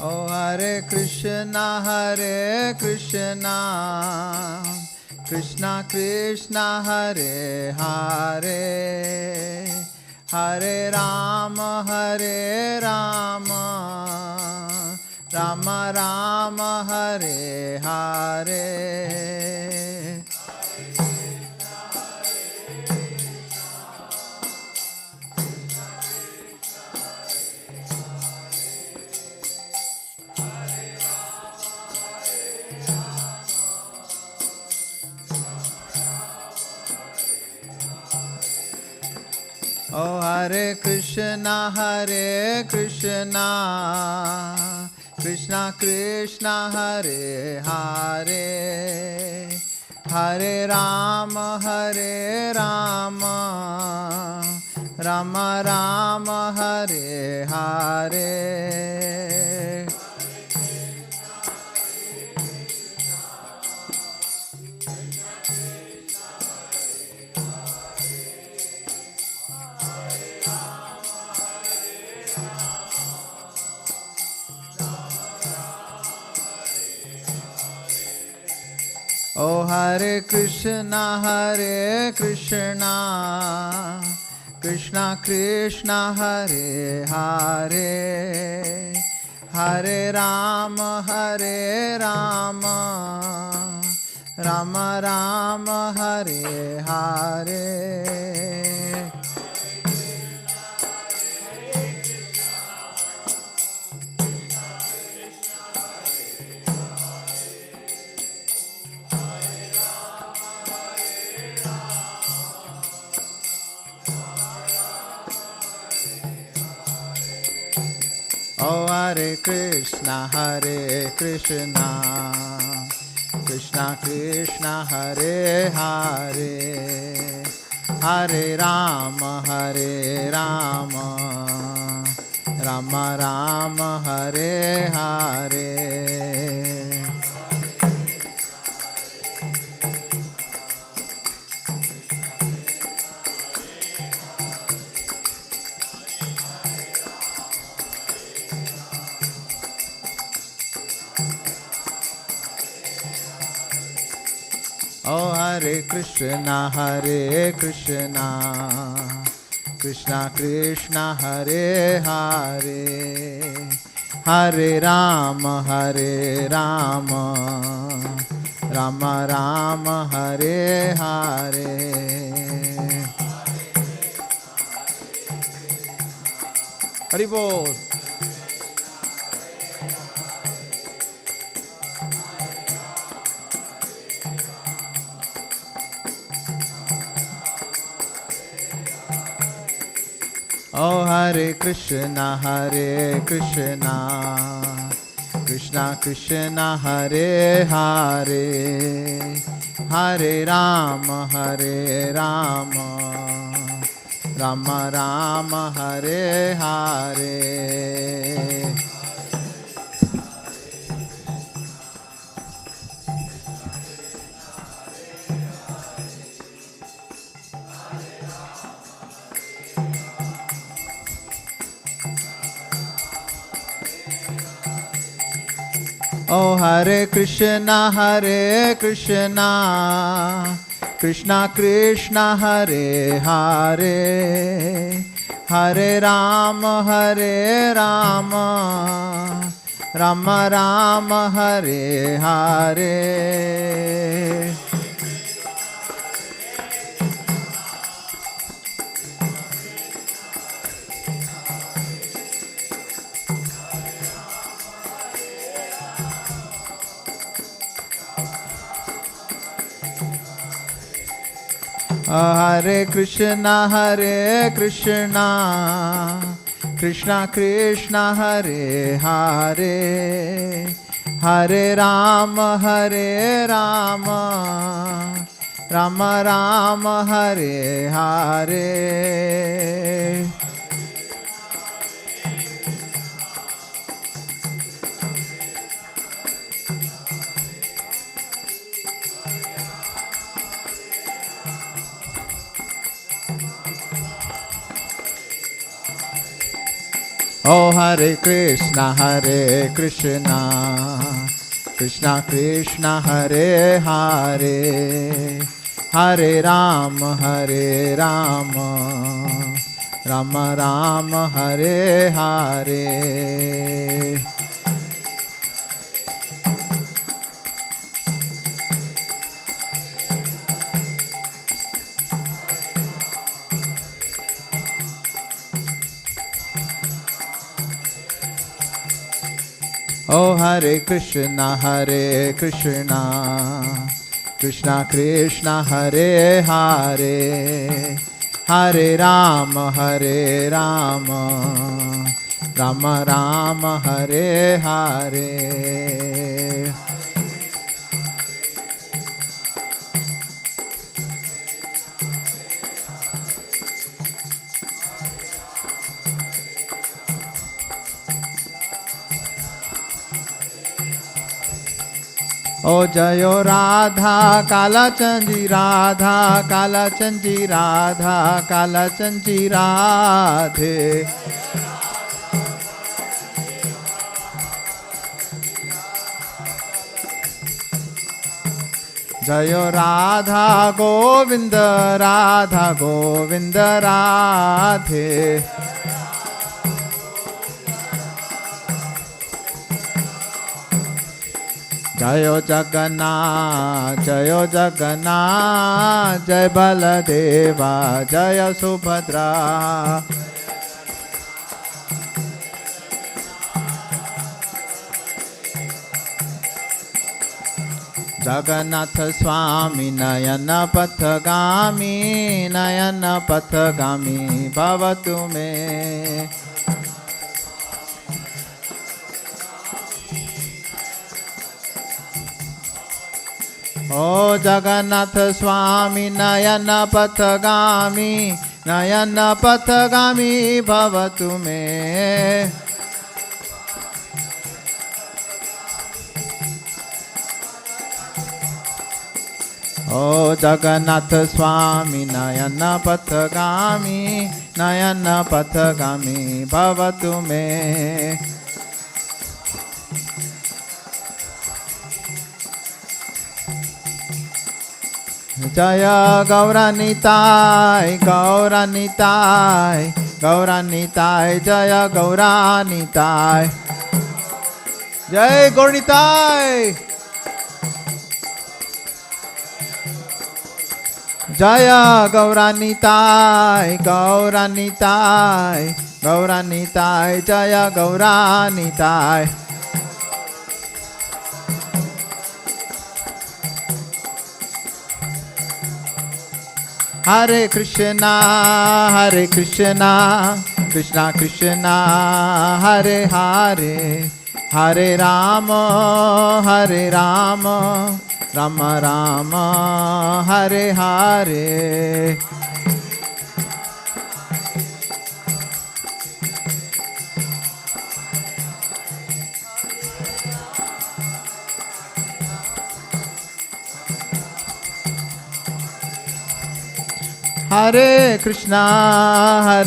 Oh Hare Krishna, Krishna Krishna Hare Hare, Hare Rama, Rama Rama Hare Hare. Oh Hare Krishna, Krishna Krishna Hare Hare, Hare Rama, Rama Rama Hare Hare. Oh Hare Krishna, Krishna Krishna Hare Hare, Hare Rama, Rama Rama Hare Hare. Oh Hare Krishna, Krishna Krishna Hare Hare, Hare Rama, Rama Rama Hare Hare. Oh Hare Krishna, Krishna Krishna Hare Hare, Hare Rama, Rama Rama Hare Hare. Haribol. Oh Hare Krishna, Krishna Krishna Hare Hare, Hare Rama, Rama Rama Hare Hare. Oh Hare Krishna, Krishna Krishna Hare Hare, Hare Rama, Rama Rama Hare Hare. Hare Krishna, Krishna Krishna Hare Hare, Hare Rama, Rama Rama Hare Hare. Oh Hare Krishna Krishna Krishna Hare Hare Hare Rama Rama Rama Hare Hare. Oh Hare Krishna Krishna Krishna Hare Hare Hare Rama Rama Rama Hare Hare. O Jayo Radha Kala Chanji Radha Kala Chanji Radha Kala Chanji Radhe. Jayo Radha Govinda Radha Govinda Radhe. Jayo Jagannath Jai Baladeva Jaya Subhadra. Jagannath Swami Nayana Pathagami Bhavatu me. O Jagannath Swami Nayana Pathagami Bhavatu me. O Jagannath Swami Nayana Pathagami Bhavatu me. Jaya Gauranitai Jaya Gauranitai. Jai Gauranitai. Jaya Gauranitai Jaya Gauranitai. Hare Krishna Krishna Krishna Hare Hare Hare Rama Rama Rama Hare Hare. Hare Krishna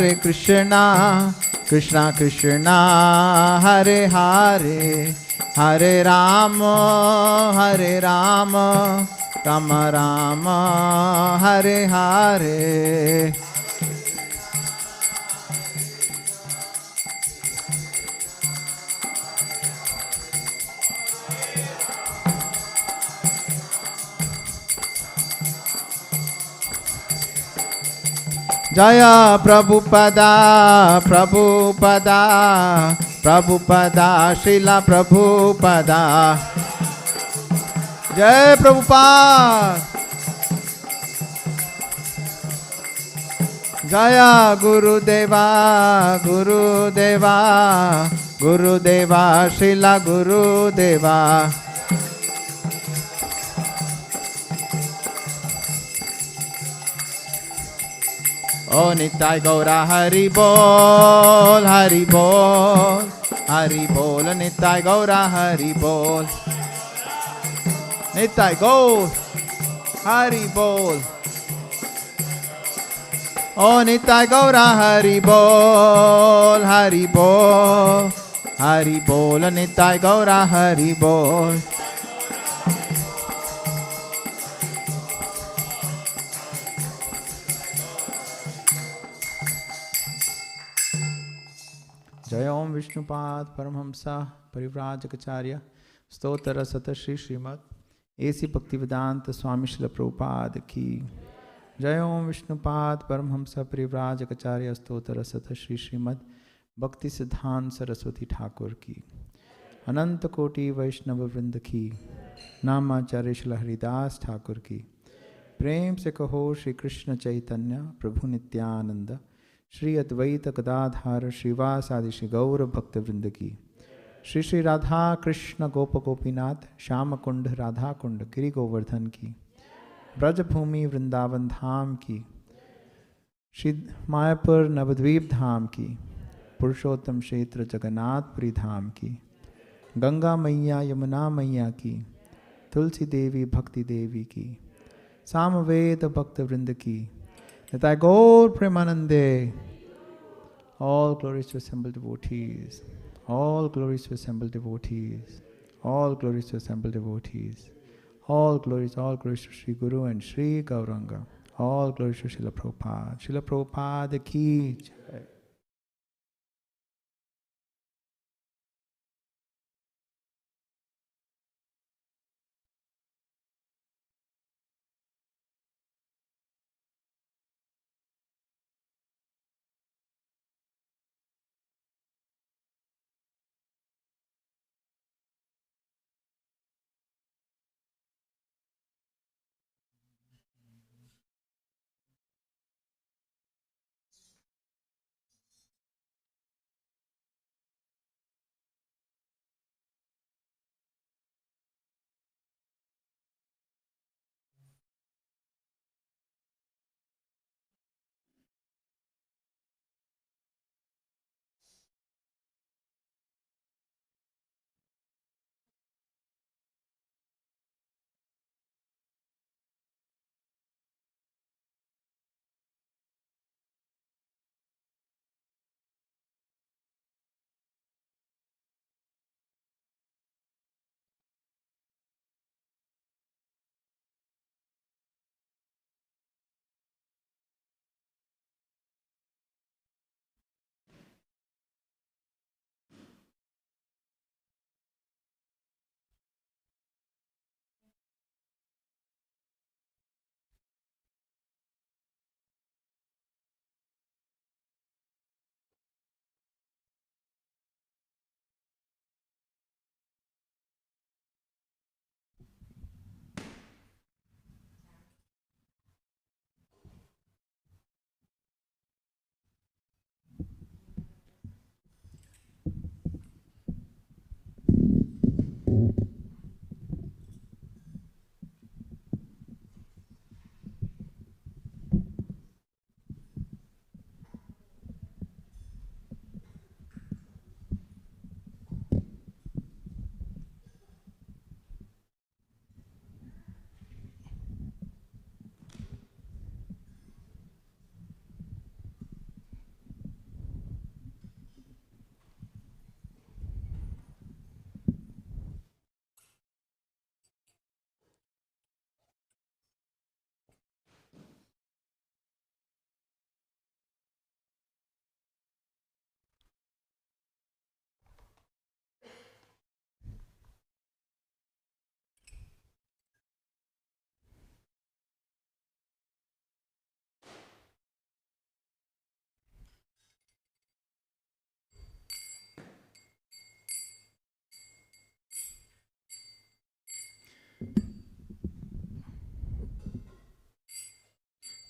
Krishna Krishna Hare Hare Hare Rama Rama Rama Hare Hare. Jaya Prabhupada Srila Prabhupada. Jai Prabhupada. Jaya Gurudeva Srila Gurudeva. O Nitai Gaura Hari Bol Hari Bol Hari Bol Nitai Gaura Hari Bol Nitai Gaur Hari Bol. O Nitai Gaura Hari Bol, Hari Bol, Hari Bol, Nitai Gaura Hari Bol. Jai Om Vishnupad Paramhamsa Parivrajakacarya Stotra Sata Shri Srimad A.C. Bhaktivedanta Swami Srila Prabhupada Ki Jai Om Vishnupad Paramhamsa Parivrajakacarya Stotra Sata Shri Srimad Bhakti Siddhant Saraswati Thakur Ki Ananta Koti Vaishnava Vrinda Ki Namacharya Srila Haridas Thakur Ki Prem Se Kaho Shri Krishna Chaitanya Prabhu Nityananda Shri Advaita Gadadhar Srivasadi Shri Gaura Bhakta Vrinda Ki Shri Shri Radha Krishna Gopa Gopinath Shama Kund Radha Kund Giri Govardhan Ki Braj Bhumi Vrindavan Dham Ki Shri Mayapur Navadvip Dham Ki Purushottam Kshetra Jagannath Puri Dham Ki Ganga Maiya Yamuna Maiya Ki Tulsi Devi Bhakti Devi Ki Samaveda Bhakta Vrinda Ki Nitai Gaur Premanande. All glories to assembled devotees. All glories to assembled devotees. All glories to assembled devotees. All glories to Sri Guru and Sri Gauranga. All glories to Srila Prabhupada. Srila Prabhupada ki jai.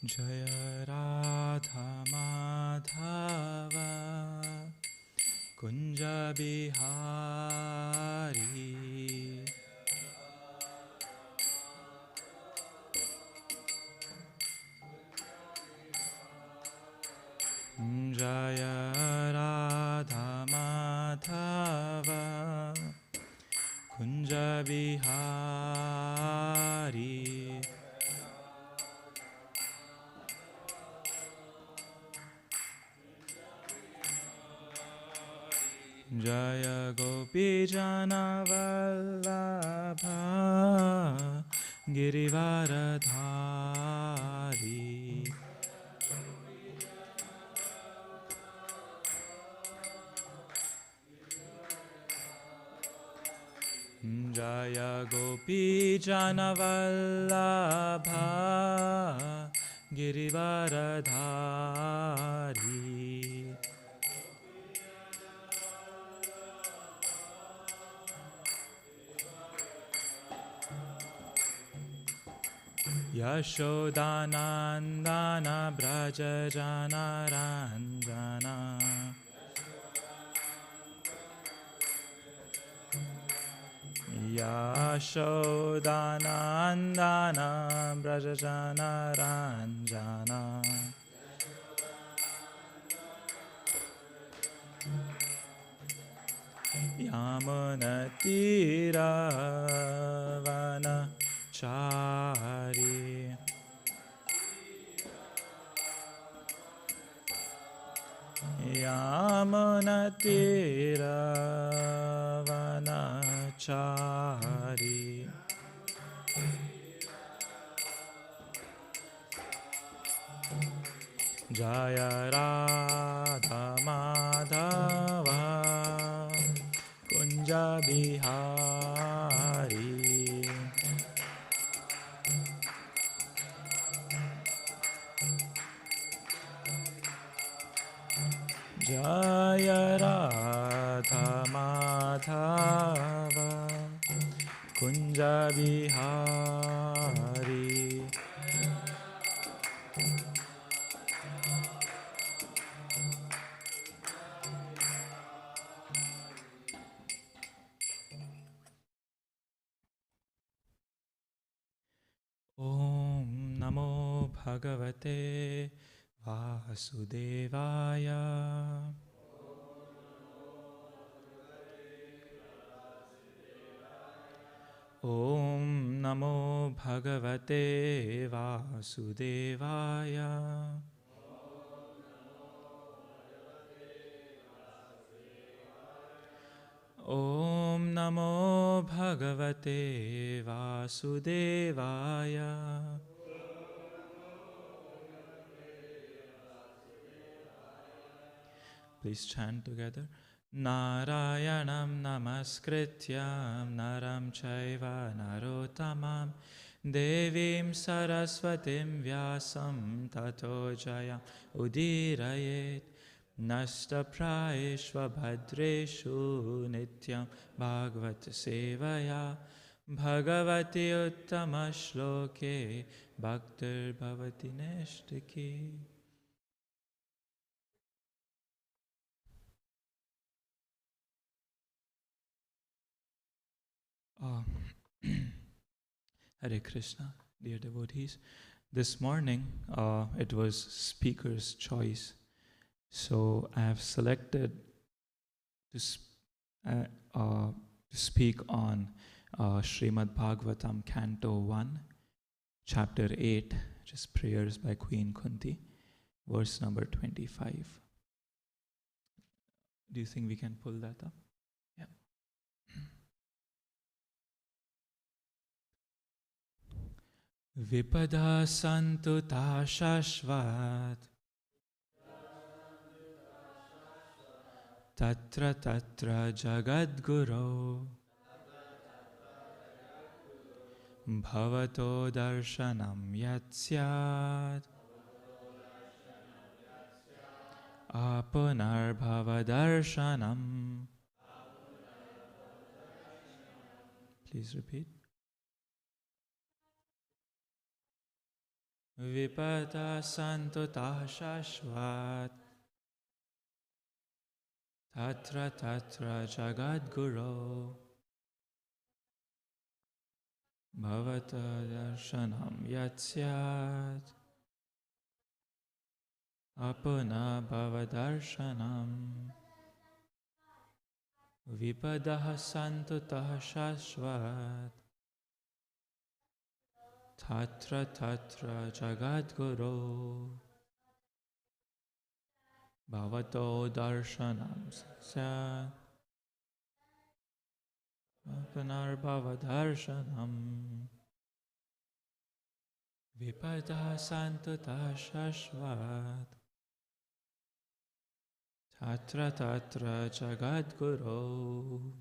Jaya Radha Madhava Kunja Bihari Jaya Radha Madhava Kunja Bihari Jaya Gopi Jana Vallabha Girivaradhari Jaya Gopi Jana Vallabha Girivaradhari Yashodanandana Braja Jana Ranjana Yashodanandana Braja Jana Ranjana Yamunatira Chari Yamunatira Jaya Radha Madhava Kunja Bihari Jaya Radha Madhava Kunja Bihari Om Namo Bhagavate Vasudevaya Om Namo Bhagavate Vasudevaya Om Namo Bhagavate Vasudevaya Please chant together. Narayanam namaskrityam naram chaiva narottamam devim saraswatim vyasam tato jayam udirayet nashtaprayeshva bhadreshu nityam bhagavat sevaya bhagavati uttamashloke bhaktir bhavati neshtaki. Hare Krishna, dear devotees. This morning, it was speaker's choice. So I have selected to speak on Srimad Bhagavatam, Canto 1, Chapter 8, which is Prayers by Queen Kunti, verse number 25. Do you think we can pull that up? Yeah. Vipada santu ta shashvat Tatra tatra jagadguru Bhavato darshanam yatsyat Apunar bhava darshanam. Please repeat. Vipada santu ta shashvat Tatra tatra jagadguru Bhavata darshanam yatsyat Apuna bhava darshanam Vipada santu ta shashvat Tatra tatra jagadguru Bhavato darshanam sat Punarbhavadarshanam Vipada Santata Shashvat Tatra Tatra Jagadguru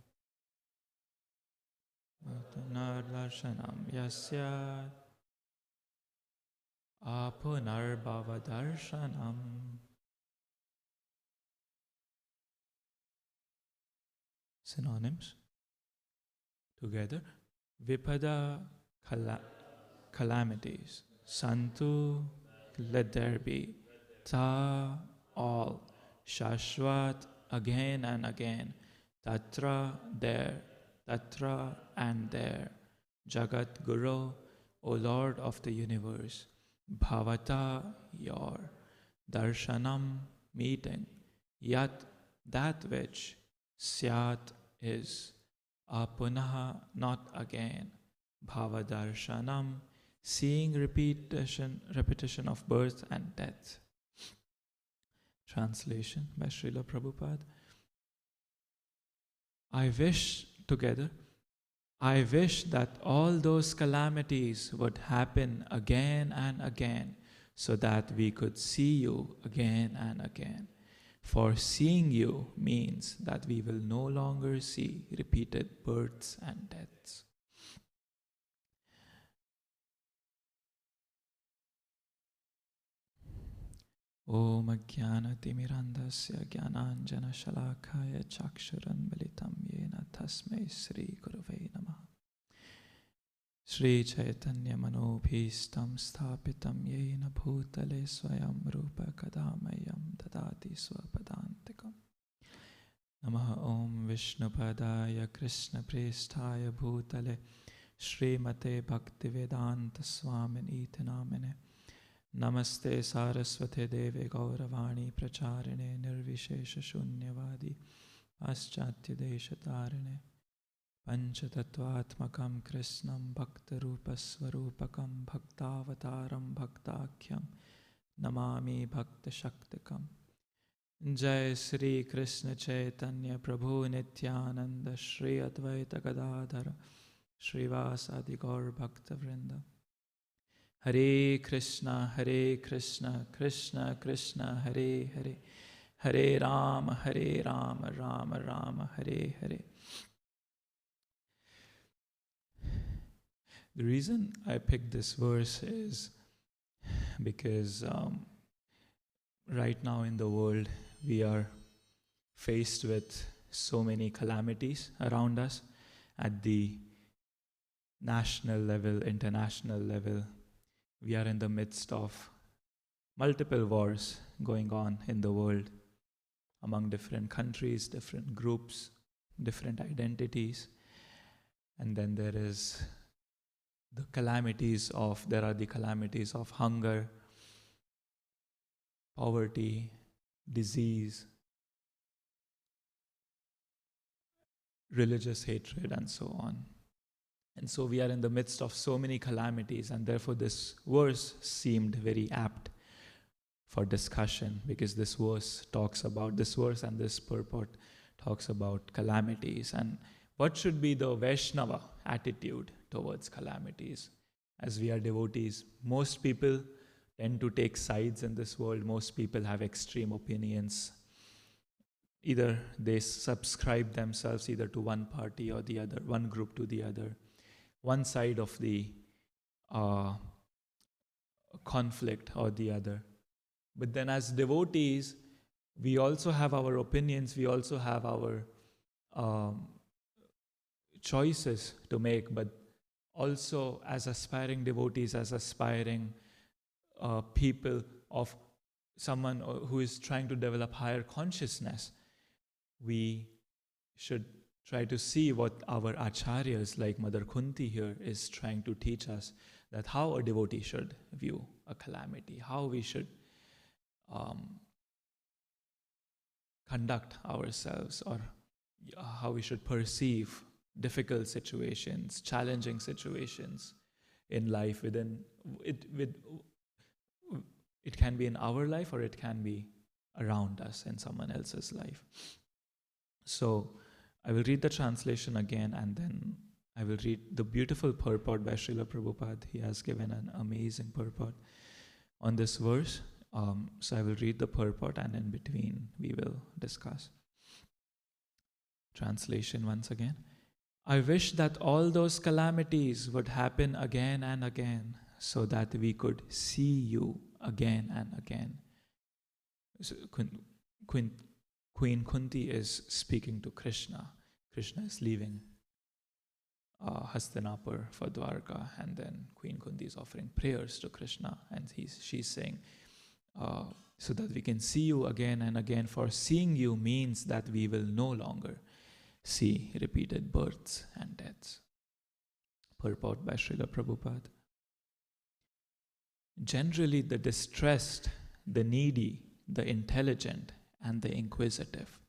Punardarshanam Yasya Apunarbhavadarshanam. Synonyms together. Vipada calamities. Santu, let there be. Ta, all. Shashvat, again and again. Tatra, there. Tatra, and there. Jagat Guru, O Lord of the universe. Bhavata, your. Darshanam, meeting. Yat, that which. Syat, is. Apunaha, not again. Bhavadarshanam, seeing repetition of birth and death. Translation by Srila Prabhupada. I wish that all those calamities would happen again and again, so that we could see you again and again. For seeing you means that we will no longer see repeated births and deaths. Om Ajnanatimirandasya Jnananjana Shalakaya Chakshuran Militam Yena Tasmai Sri Gurave Namaha. Shri Chaitanya Manobhistam Sthapitam Yena Bhutale Swayam Rupa Kadamayam Dadati Swapadantikam. Namaha Om Vishnupadaya Krishna Prestaya Bhutale Srimate Bhaktivedanta Swamin Namine. Namaste Saraswate Deve Gauravani Pracharine Nirvishesha Shunyavadi Paschatya Deshatarine Panchatattvatmakam Krishnam Bhaktarupasvarupakam Bhaktavataram Bhaktakyam Namami Bhakta Shaktikam. Jai Sri Krishna Chaitanya Prabhu Nityananda Shri Advaita Gadadhara Srivasadi Gaur Bhakta Vrinda. Hare Krishna, Krishna Krishna, Hare Hare, Hare Rama, Rama Rama, Hare Hare. The reason I picked this verse is because right now in the world we are faced with so many calamities around us at the national level, international level. We are in the midst of multiple wars going on in the world among different countries, different groups, different identities. And then there are the calamities of hunger, poverty, disease, religious hatred, and so on. And so we are in the midst of so many calamities, and therefore this verse seemed very apt for discussion, because this verse and this purport talks about calamities and what should be the Vaishnava attitude towards calamities. As we are devotees, most people tend to take sides in this world. Most people have extreme opinions. Either they subscribe themselves either to one party or the other, one group to the other, one side of the conflict or the other. But then as devotees, we also have our opinions, we also have our choices to make, but also as aspiring devotees, as aspiring people of someone who is trying to develop higher consciousness, we should try to see what our acharyas like Mother Kunti here is trying to teach us, that how a devotee should view a calamity, how we should conduct ourselves, or how we should perceive difficult situations, challenging situations in life. It can be in our life, or it can be around us in someone else's life. So I will read the translation again, and then I will read the beautiful purport by Srila Prabhupada. He has given an amazing purport on this verse. So I will read the purport, and in between we will discuss. Translation once again. I wish that all those calamities would happen again and again, so that we could see you again and again. So Queen Kunti is speaking to Krishna. Krishna is leaving Hastinapur for Dwarka, and then Queen Kunti is offering prayers to Krishna, and she's saying, so that we can see you again and again, for seeing you means that we will no longer see repeated births and deaths. Purport by Srila Prabhupada. Generally, the distressed, the needy, the intelligent, and the inquisitive,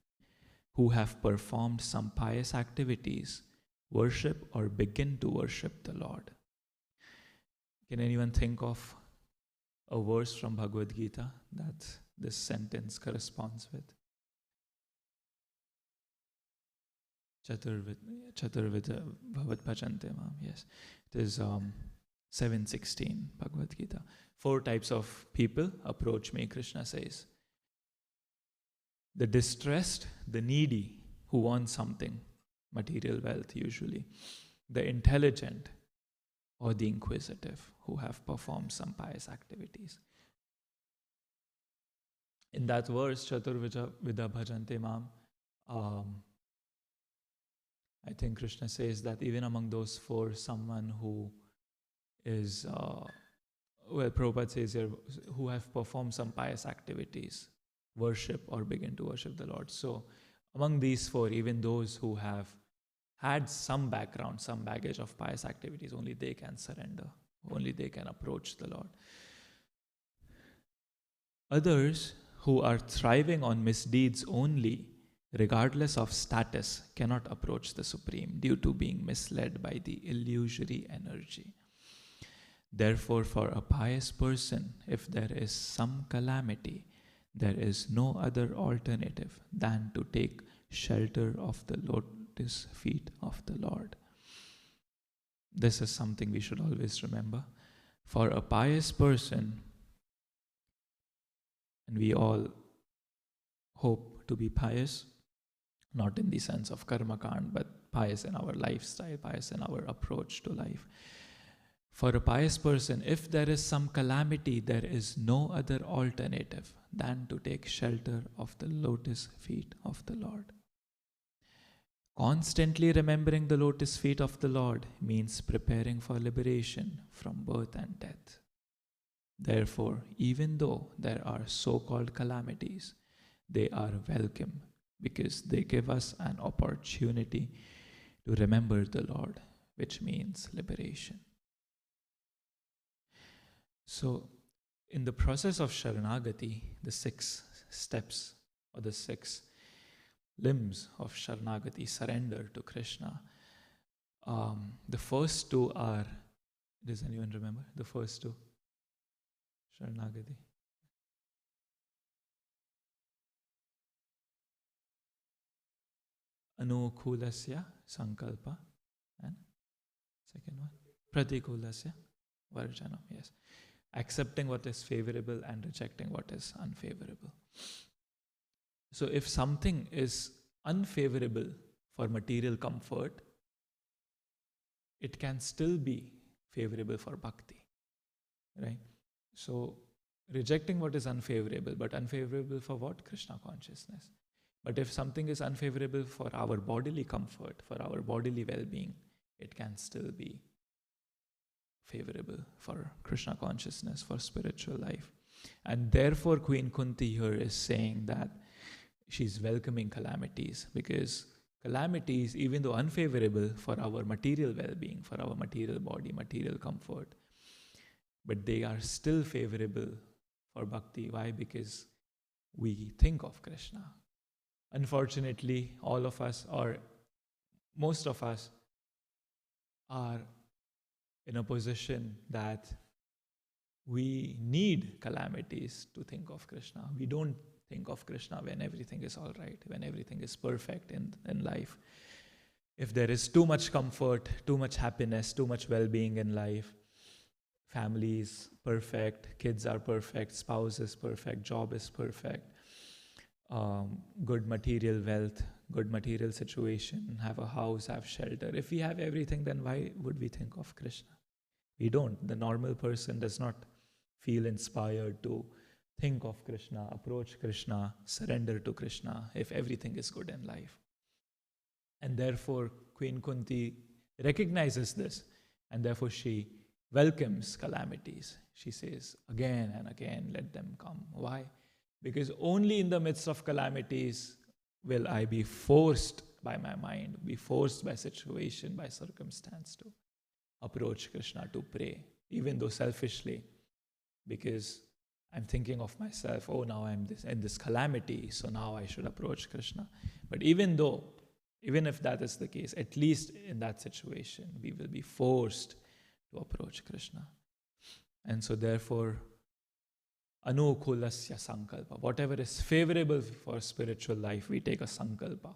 who have performed some pious activities, worship or begin to worship the Lord. Can anyone think of a verse from Bhagavad Gita that this sentence corresponds with? Chaturvida Bhavat Bhajante Mam. Yes, it is 7:16 Bhagavad Gita. 4 types of people approach me, Krishna says. The distressed, the needy, who want something, material wealth usually. The intelligent or the inquisitive, who have performed some pious activities. In that verse, Chaturvida Bhajante Mam, I think Krishna says that even among those 4, someone who is, Prabhupada says here, who have performed some pious activities, worship or begin to worship the Lord. So among these 4, even those who have had some background, some baggage of pious activities, only they can surrender, only they can approach the Lord. Others who are thriving on misdeeds only, regardless of status, cannot approach the Supreme due to being misled by the illusory energy. Therefore, for a pious person, if there is some calamity, there is no other alternative than to take shelter of the lotus feet of the Lord. This is something we should always remember. For a pious person, and we all hope to be pious, not in the sense of karma kand, but pious in our lifestyle, pious in our approach to life. For a pious person, if there is some calamity, there is no other alternative than to take shelter of the lotus feet of the Lord. Constantly remembering the lotus feet of the Lord means preparing for liberation from birth and death. Therefore, even though there are so-called calamities, they are welcome because they give us an opportunity to remember the Lord, which means liberation. So, in the process of Sharanagati, the 6 steps or the 6 limbs of Sharanagati, surrender to Krishna, the first 2 are, does anyone remember the first 2? Sharanagati. Anukulasya sankalpa, and second one, pratikulasya varjanam. Yes, accepting what is favorable and rejecting what is unfavorable. So if something is unfavorable for material comfort, it can still be favorable for bhakti, right? So rejecting what is unfavorable, but unfavorable for what? Krishna consciousness. But if something is unfavorable for our bodily comfort, for our bodily well-being, it can still be favorable for Krishna consciousness, for spiritual life. And therefore Queen Kunti here is saying that she's welcoming calamities, because calamities, even though unfavorable for our material well-being, for our material body, material comfort, but they are still favorable for bhakti. Why? Because we think of Krishna. Unfortunately, all of us, or most of us, are in a position that we need calamities to think of Krishna. We don't think of Krishna when everything is all right, when everything is perfect in life. If there is too much comfort, too much happiness, too much well-being in life, family is perfect, kids are perfect, spouse is perfect, job is perfect, good material wealth, good material situation, have a house, have shelter. If we have everything, then why would we think of Krishna? We don't. The normal person does not feel inspired to think of Krishna, approach Krishna, surrender to Krishna if everything is good in life. And therefore, Queen Kunti recognizes this, and therefore she welcomes calamities. She says, again and again, let them come. Why? Because only in the midst of calamities will I be forced by my mind, be forced by situation, by circumstance to approach Krishna, to pray, even though selfishly, because I'm thinking of myself, oh, now I'm in this calamity, so now I should approach Krishna. But even if that is the case, at least in that situation, we will be forced to approach Krishna. And so therefore, anukulasya sankalpa, whatever is favorable for spiritual life, we take a sankalpa.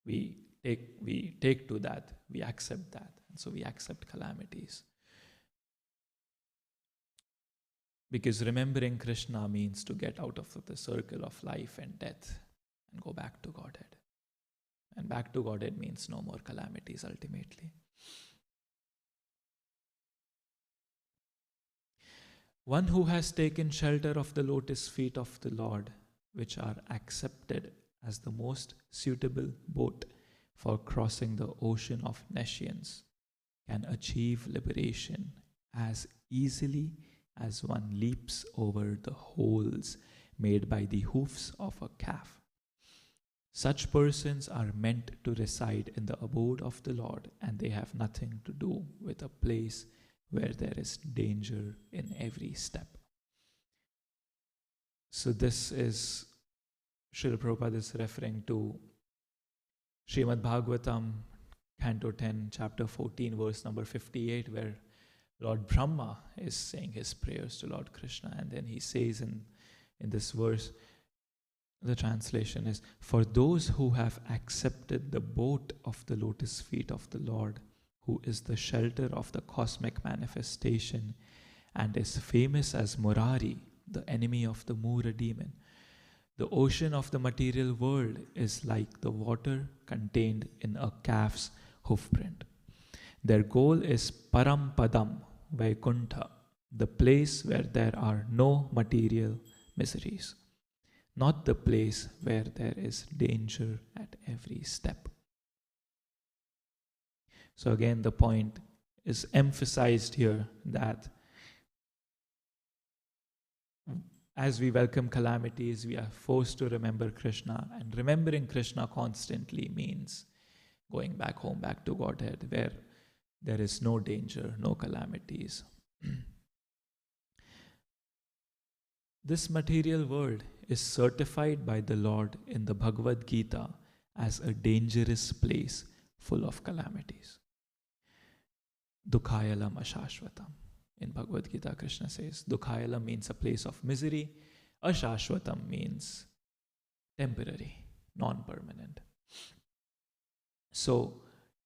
We take to that, we accept that. And so we accept calamities. Because remembering Krishna means to get out of the circle of life and death and go back to Godhead. And back to Godhead means no more calamities ultimately. One who has taken shelter of the lotus feet of the Lord, which are accepted as the most suitable boat for crossing the ocean of nescience, can achieve liberation as easily as one leaps over the holes made by the hoofs of a calf. Such persons are meant to reside in the abode of the Lord, and they have nothing to do with a place where there is danger in every step. So this is, Srila Prabhupada is referring to Srimad Bhagavatam, Canto 10, Chapter 14, verse number 58, where Lord Brahma is saying his prayers to Lord Krishna. And then he says in this verse, the translation is, for those who have accepted the boat of the lotus feet of the Lord, who is the shelter of the cosmic manifestation and is famous as Murari, the enemy of the Mura demon, the ocean of the material world is like the water contained in a calf's hoofprint. Their goal is Parampadam, Vaikuntha, the place where there are no material miseries, not the place where there is danger at every step. So again, the point is emphasized here that as we welcome calamities, we are forced to remember Krishna, and remembering Krishna constantly means going back home, back to Godhead, where there is no danger, no calamities. This material world is certified by the Lord in the Bhagavad Gita as a dangerous place full of calamities. Dukhayalam ashashvatam. In Bhagavad Gita, Krishna says, Dukhayalam means a place of misery. Ashashvatam means temporary, non-permanent. So,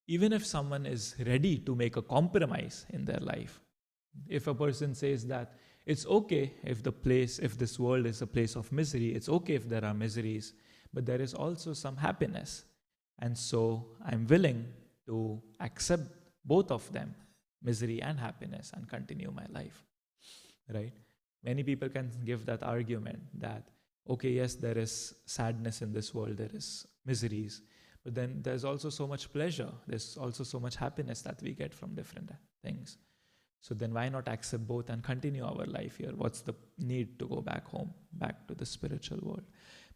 even if someone is ready to make a compromise in their life, if a person says that it's okay if this world is a place of misery, it's okay if there are miseries, but there is also some happiness. And so I'm willing to accept both of them, misery and happiness, and continue my life. Right? Many people can give that argument that, okay, yes, there is sadness in this world, there is miseries, but then there's also so much pleasure, there's also so much happiness that we get from different things. So then why not accept both and continue our life here? What's the need to go back home, back to the spiritual world?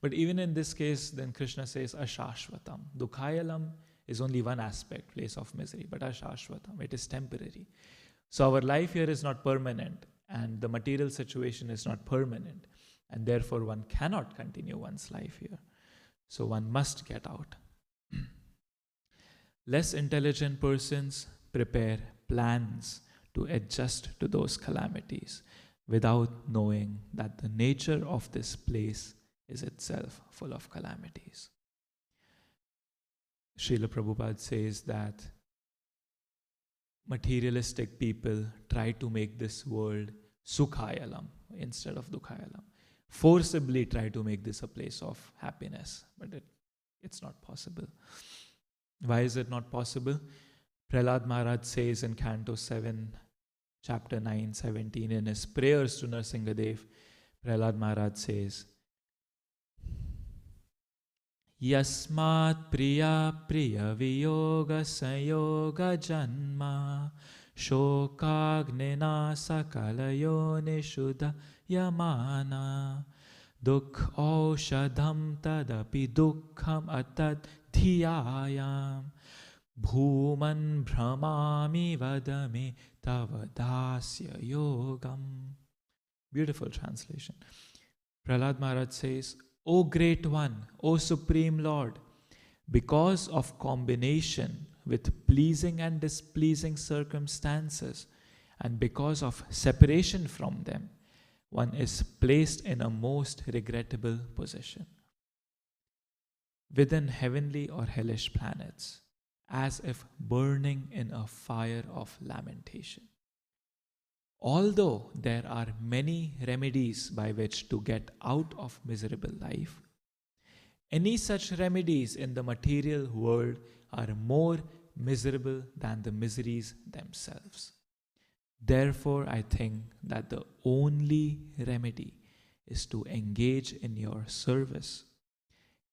But even in this case, then Krishna says, Ashashvatam. Dukhayalam is only one aspect, place of misery, but Ashashvatam, it is temporary. So our life here is not permanent, and the material situation is not permanent, and therefore one cannot continue one's life here. So one must get out. Less intelligent persons prepare plans to adjust to those calamities without knowing that the nature of this place is itself full of calamities. Srila Prabhupada says that materialistic people try to make this world sukhayalam instead of dukhayalam. Forcibly try to make this a place of happiness, but it's not possible. Why is it not possible? Prahlad Maharaj says in Canto 7, Chapter 9, 17, in his prayers to Narsingadev, Prahlad Maharaj says, Yasmat priya priya viyoga sayoga janma shokagnena sakalayo nishuddha yamana dukh aushadham tadapi dukkham atad dhiyayam bhuman brahmami vadame tavadasya yogam. Beautiful translation. Prahlad Maharaj says, O Great One, O Supreme Lord, because of combination with pleasing and displeasing circumstances, and because of separation from them, one is placed in a most regrettable position. Within heavenly or hellish planets, as if burning in a fire of lamentation. Although there are many remedies by which to get out of miserable life, any such remedies in the material world are more miserable than the miseries themselves. Therefore, I think that the only remedy is to engage in your service.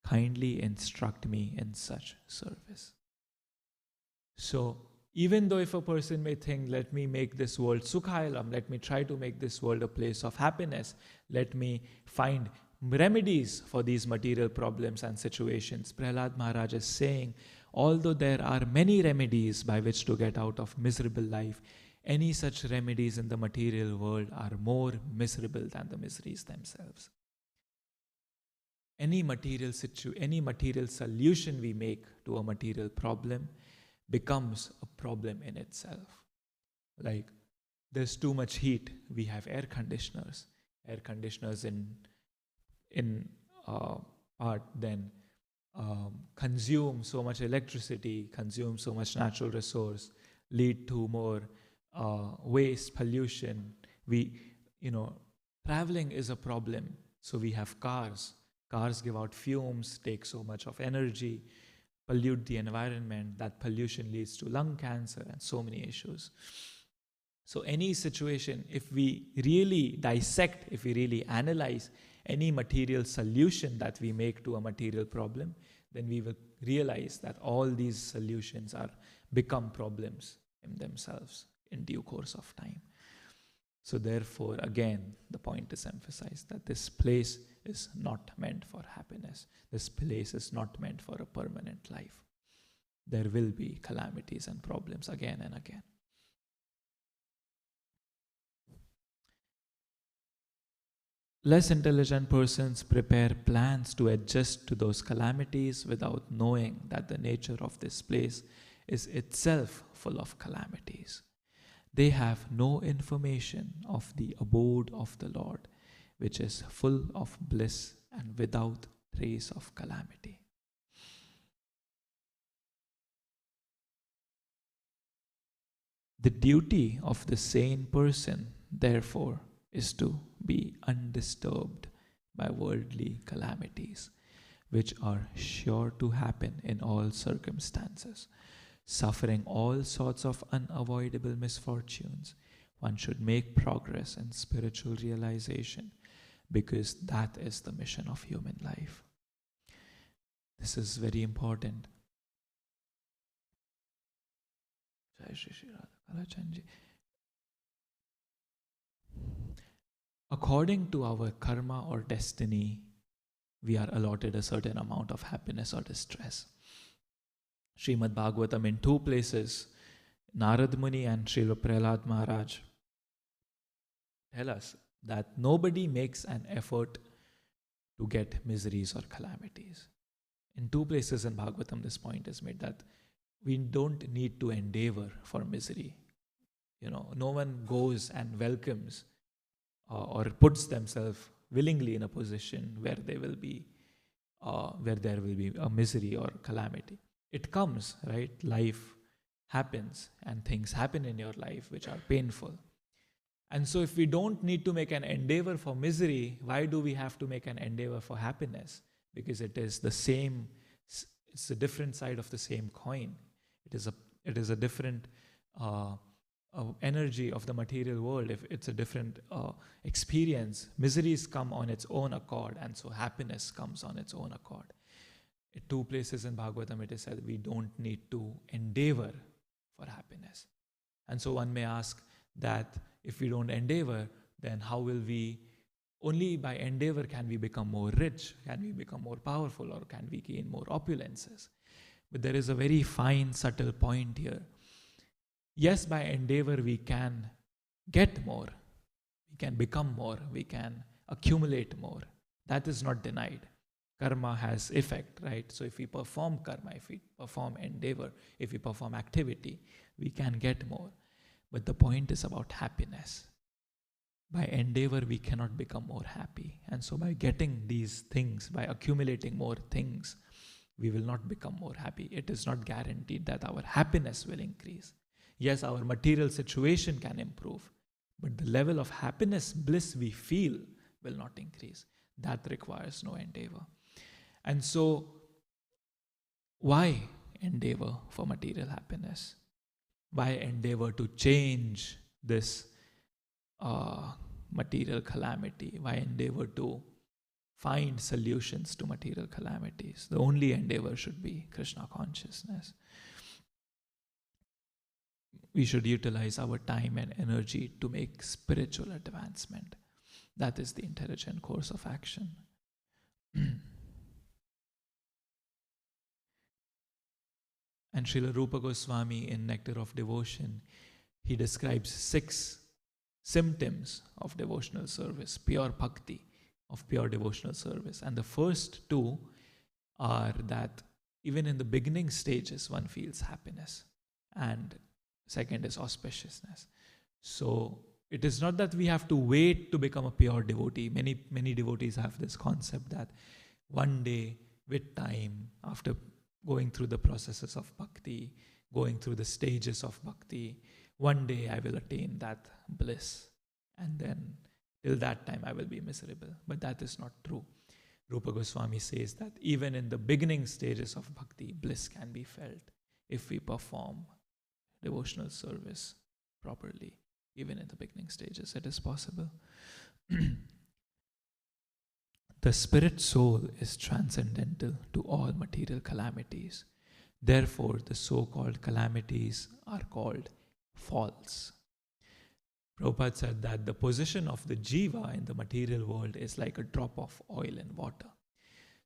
Kindly instruct me in such service. So, even though if a person may think, let me make this world sukhayalam, let me try to make this world a place of happiness, let me find remedies for these material problems and situations. Prahlad Maharaj is saying, although there are many remedies by which to get out of miserable life, any such remedies in the material world are more miserable than the miseries themselves. Any material solution we make to a material problem becomes a problem in itself. Like, there's too much heat, we have air conditioners. Air conditioners in part then consume so much electricity, consume so much natural resource, lead to more waste, pollution. Traveling is a problem. So we have cars. Cars give out fumes, take so much of energy, pollute the environment. That pollution leads to lung cancer and so many issues. So any situation, if we really dissect, if we really analyze any material solution that we make to a material problem, then we will realize that all these solutions become problems in themselves in due course of time. So therefore, again, the point is emphasized that this place is not meant for happiness. This place is not meant for a permanent life. There will be calamities and problems again and again. Less intelligent persons prepare plans to adjust to those calamities without knowing that the nature of this place is itself full of calamities. They have no information of the abode of the Lord, which is full of bliss and without trace of calamity. The duty of the sane person, therefore, is to be undisturbed by worldly calamities, which are sure to happen in all circumstances. Suffering all sorts of unavoidable misfortunes, one should make progress in spiritual realization, because that is the mission of human life. This is very important. According to our karma or destiny, we are allotted a certain amount of happiness or distress. Srimad Bhagavatam in two places, Narad Muni and Srila Prahlad Maharaj tell us that nobody makes an effort to get miseries or calamities. In two places in Bhagavatam, this point is made that we don't need to endeavor for misery. No one goes and welcomes or puts themselves willingly in a position where there will be a misery or calamity. It comes, right? Life happens and things happen in your life which are painful. And so if we don't need to make an endeavor for misery, why do we have to make an endeavor for happiness? Because it is the same, it's a different side of the same coin. It is a different energy of the material world. If it's a different experience, miseries come on its own accord, and so happiness comes on its own accord. In 2 places in Bhagavatam it is said we don't need to endeavor for happiness. And so one may ask that if we don't endeavor, then how will we, only by endeavor can we become more rich, can we become more powerful, or can we gain more opulences? But there is a very fine, subtle point here. Yes, by endeavor we can get more, we can become more, we can accumulate more. That is not denied. Karma has effect, right? So if we perform karma, if we perform endeavor, if we perform activity, we can get more. But the point is about happiness. By endeavor, we cannot become more happy. And so by getting these things, by accumulating more things, we will not become more happy. It is not guaranteed that our happiness will increase. Yes, our material situation can improve, but the level of happiness, bliss we feel will not increase. That requires no endeavor. And so, why endeavor for material happiness? Why endeavor to change this material calamity? Why endeavor to find solutions to material calamities? The only endeavor should be Krishna consciousness. We should utilize our time and energy to make spiritual advancement. That is the intelligent course of action. And Srila Rupa Goswami in Nectar of Devotion, he describes 6 symptoms of devotional service, pure bhakti, of pure devotional service. And the first 2 are that even in the beginning stages, one feels happiness. And second is auspiciousness. So it is not that we have to wait to become a pure devotee. Many devotees have this concept that one day, with time, after going through the processes of bhakti, going through the stages of bhakti, one day I will attain that bliss. And then till that time I will be miserable. But that is not true. Rupa Goswami says that even in the beginning stages of bhakti, bliss can be felt if we perform devotional service properly. Even in the beginning stages, it is possible. The spirit soul is transcendental to all material calamities. Therefore, the so-called calamities are called false. Prabhupada said that the position of the jiva in the material world is like a drop of oil in water.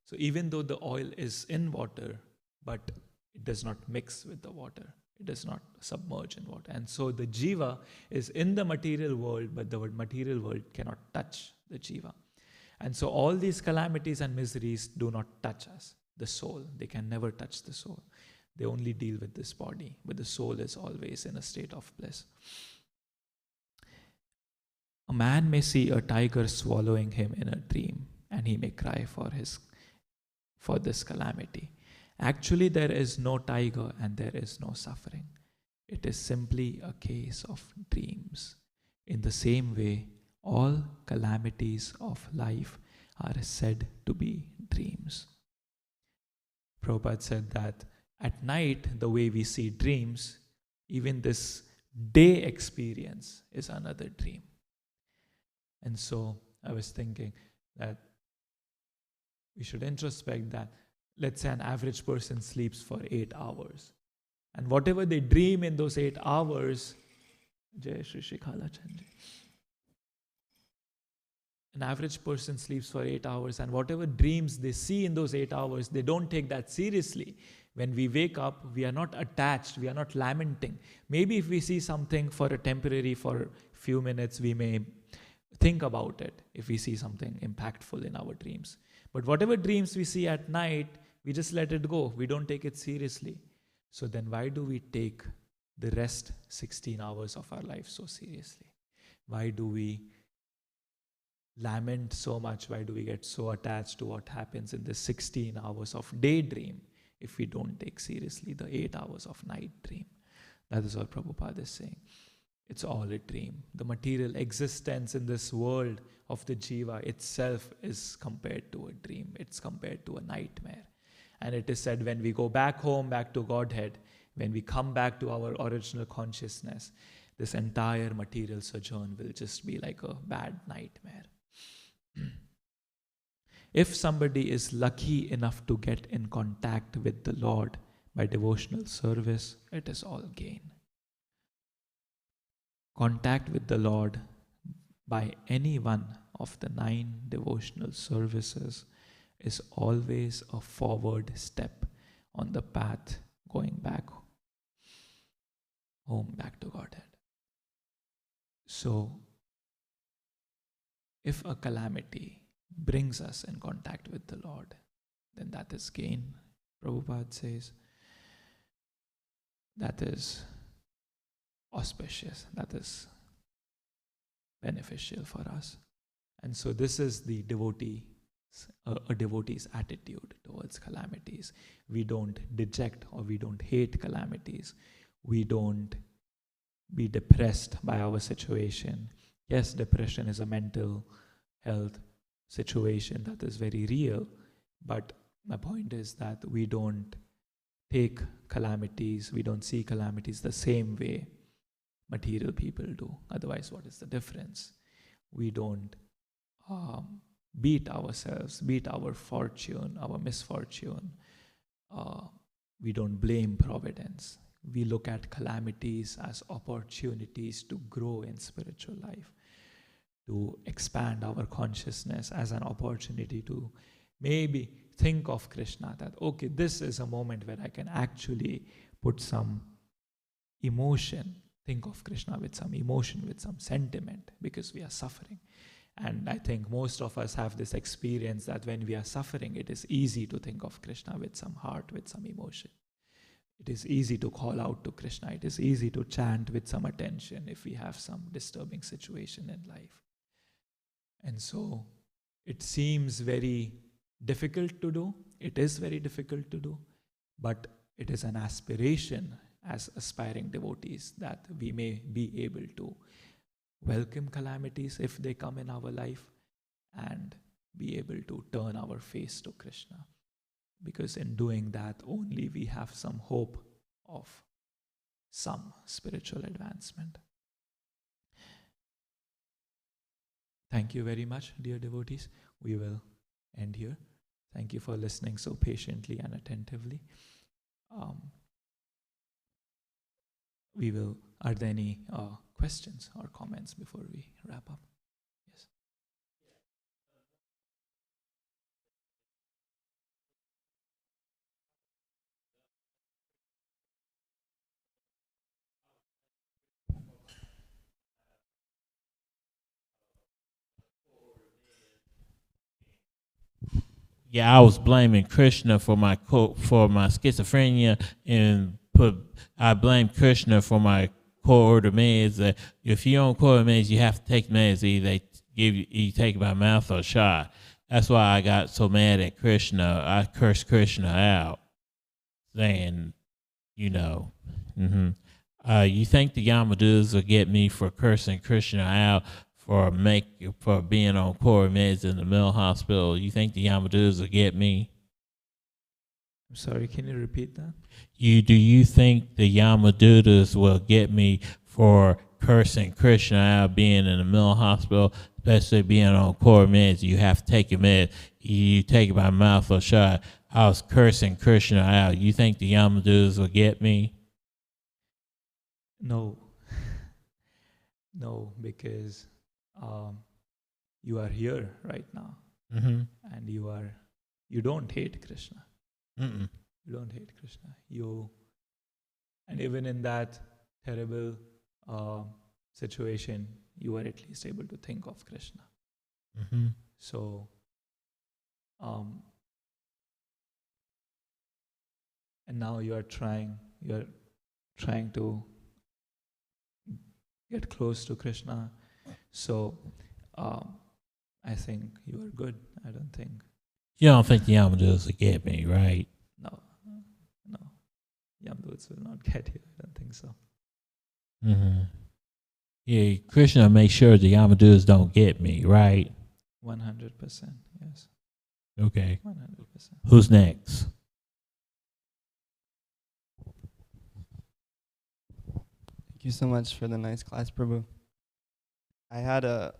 So even though the oil is in water, but it does not mix with the water. It does not submerge in water. And so the jiva is in the material world, but the material world cannot touch the jiva. And so all these calamities and miseries do not touch us, the soul. They can never touch the soul. They only deal with this body, but the soul is always in a state of bliss. A man may see a tiger swallowing him in a dream, and he may cry for this calamity. Actually, there is no tiger and there is no suffering. It is simply a case of dreams. In the same way, all calamities of life are said to be dreams. Prabhupada said that at night, the way we see dreams, even this day experience is another dream. And so I was thinking that we should introspect that. Let's say an average person sleeps for 8 hours. And whatever they dream in those 8 hours, Jai Shri Shikhala Chandji. An average person sleeps for 8 hours, and whatever dreams they see in those 8 hours, they don't take that seriously. When we wake up, we are not attached, we are not lamenting. Maybe if we see something for a few minutes, we may think about it if we see something impactful in our dreams. But whatever dreams we see at night, we just let it go. We don't take it seriously. So then why do we take the rest 16 hours of our life so seriously? Why do we lament so much? Why do we get so attached to what happens in the 16 hours of daydream if we don't take seriously the 8 hours of night dream? That is what Prabhupada is saying. It's all a dream. The material existence in this world of the jiva itself is compared to a dream. It's compared to a nightmare. And it is said when we go back home, back to Godhead, when we come back to our original consciousness, this entire material sojourn will just be like a bad nightmare. If somebody is lucky enough to get in contact with the Lord by devotional service, it is all gain. Contact with the Lord by any one of the 9 devotional services is always a forward step on the path going back home, back to Godhead. So, if a calamity brings us in contact with the Lord, then that is gain. Prabhupada says that is auspicious, that is beneficial for us. And so this is the a devotee's attitude towards calamities. We don't deject or we don't hate calamities. We don't be depressed by our situation. Yes, depression is a mental health situation that is very real, but my point is that we don't take calamities, we don't see calamities the same way material people do. Otherwise, what is the difference? We don't beat ourselves, beat our fortune, our misfortune. We don't blame providence. We look at calamities as opportunities to grow in spiritual life, to expand our consciousness, as an opportunity to maybe think of Krishna, that okay, this is a moment where I can actually put some emotion, think of Krishna with some emotion, with some sentiment, because we are suffering. And I think most of us have this experience that when we are suffering, it is easy to think of Krishna with some heart, with some emotion. It is easy to call out to Krishna. It is easy to chant with some attention if we have some disturbing situation in life. And so it seems very difficult to do. It is very difficult to do. But it is an aspiration as aspiring devotees that we may be able to welcome calamities if they come in our life and be able to turn our face to Krishna. Because in doing that, only we have some hope of some spiritual advancement. Thank you very much, dear devotees. We will end here. Thank you for listening so patiently and attentively. Are there any questions or comments before we wrap up? Yes. Yeah, I was blaming Krishna for my schizophrenia, and I blame Krishna for my court meds. If you don't court meds, you have to take meds. Either you take it by mouth or shot. That's why I got so mad at Krishna. I cursed Krishna out, saying, you know, you think the Yamadas will get me for cursing Krishna out for being on core meds in the mental hospital? You think the Yamadas will get me? I'm sorry, can you repeat that? Do you think the Yamadutas will get me for cursing Krishna out being in the mental hospital, especially being on core meds? You have to take your med. You take it by mouth or shot. I was cursing Krishna out. You think the Yamadutas will get me? No. No, because you are here right now, and you don't hate Krishna. Mm-mm. You don't hate Krishna. And even in that terrible situation, you were at least able to think of Krishna. So, and now you are trying to get close to Krishna. So, I think you are good. I don't think. You don't think the Yamadas will get me, right? No. No. Yamdoots will not get you. I don't think so. Mm-hmm. Yeah, Krishna make sure the Yamadas don't get me, right? 100%. Yes. Okay. 100%. Who's next? Thank you so much for the nice class, Prabhu. I had a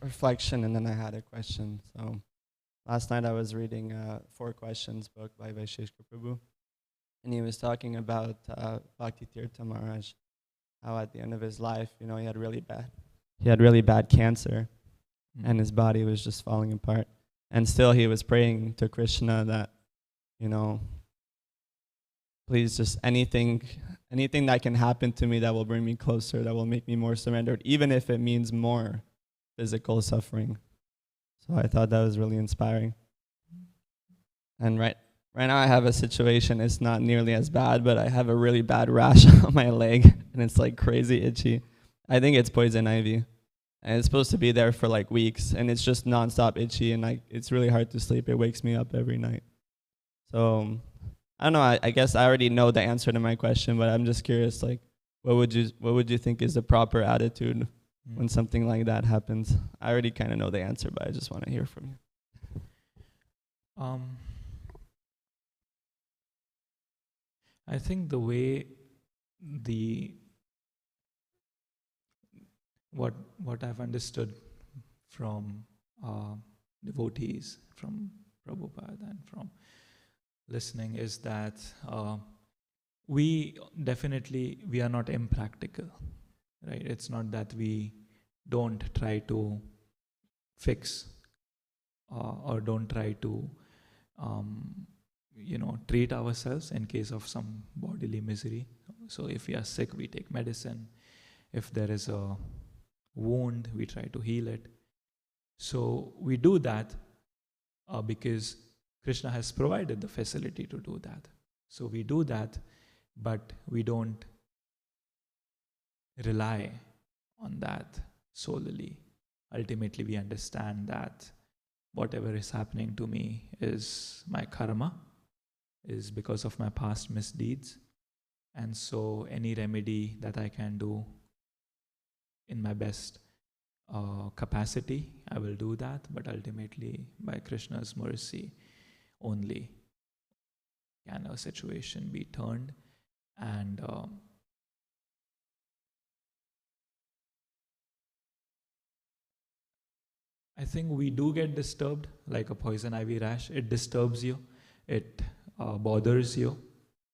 reflection and then I had a question. So last night I was reading Four Questions book by Vaisheshika Prabhu, and he was talking about Bhakti Tirtha Maharaj, how at the end of his life, he had really bad cancer, and his body was just falling apart. And still he was praying to Krishna that, please just anything that can happen to me that will bring me closer, that will make me more surrendered, even if it means more physical suffering. So I thought that was really inspiring. And right now I have a situation, it's not nearly as bad, but I have a really bad rash on my leg, and it's like crazy itchy. I think it's poison ivy. And it's supposed to be there for like weeks, and it's just nonstop itchy, and it's really hard to sleep. It wakes me up every night. So I don't know. I guess I already know the answer to my question, but I'm just curious. Like, what would you think is the proper attitude when something like that happens? I already kind of know the answer, but I just want to hear from you. I think the way what I've understood from devotees, from Prabhupada, and from listening is that we are not impractical, right? It's not that we don't try to fix or don't try to treat ourselves in case of some bodily misery. So if we are sick, we take medicine. If there is a wound, we try to heal it. So we do that because Krishna has provided the facility to do that. So we do that, but we don't rely on that solely. Ultimately, we understand that whatever is happening to me is my karma, is because of my past misdeeds. And so any remedy that I can do in my best capacity, I will do that. But ultimately, by Krishna's mercy only can a situation be turned. And I think we do get disturbed, like a poison ivy rash. It disturbs you. It bothers you,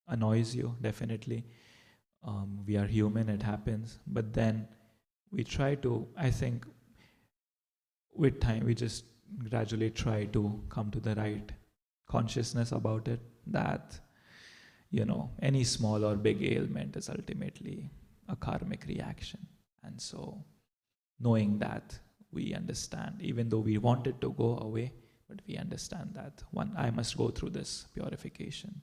annoys you, definitely. We are human, it happens. But then we try to, I think, with time, we just gradually try to come to the right consciousness about it, that, any small or big ailment is ultimately a karmic reaction. And so, knowing that, we understand, even though we want it to go away, but we understand that I must go through this purification.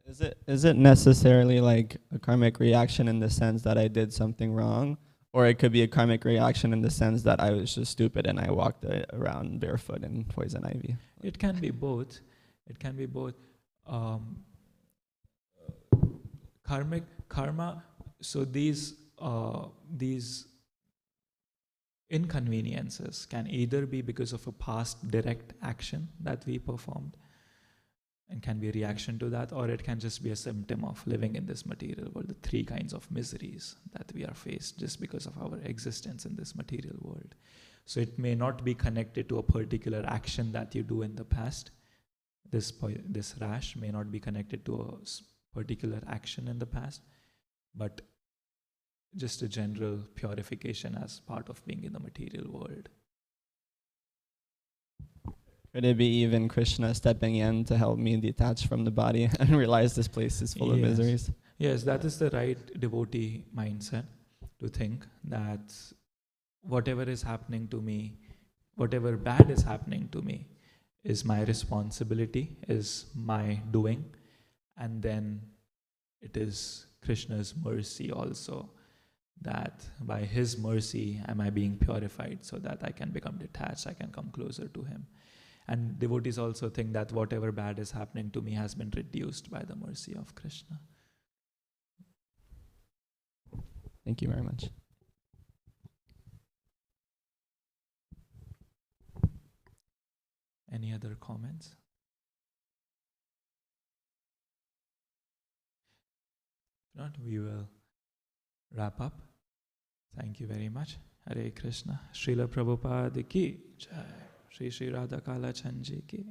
Is it necessarily like a karmic reaction in the sense that I did something wrong? Or it could be a karmic reaction in the sense that I was just stupid and I walked around barefoot in poison ivy? It can be both. It can be both. Karma, so these inconveniences can either be because of a past direct action that we performed and can be a reaction to that, or it can just be a symptom of living in this material world, the three kinds of miseries that we are faced just because of our existence in this material world. So it may not be connected to a particular action that you do in the past. This rash may not be connected to a particular action in the past, but just a general purification as part of being in the material world. Could it be even Krishna stepping in to help me detach from the body and realize this place is full of miseries? Yes, that is the right devotee mindset, to think that whatever is happening to me, whatever bad is happening to me, is my responsibility, is my doing, and then it is Krishna's mercy also that by His mercy am I being purified so that I can become detached, I can come closer to Him. And devotees also think that whatever bad is happening to me has been reduced by the mercy of Krishna. Thank you very much. Any other comments? If not, we will wrap up. Thank you very much. Hare Krishna. Srila Prabhupada ki jai. Shri Shri Radha Kala Chanji ki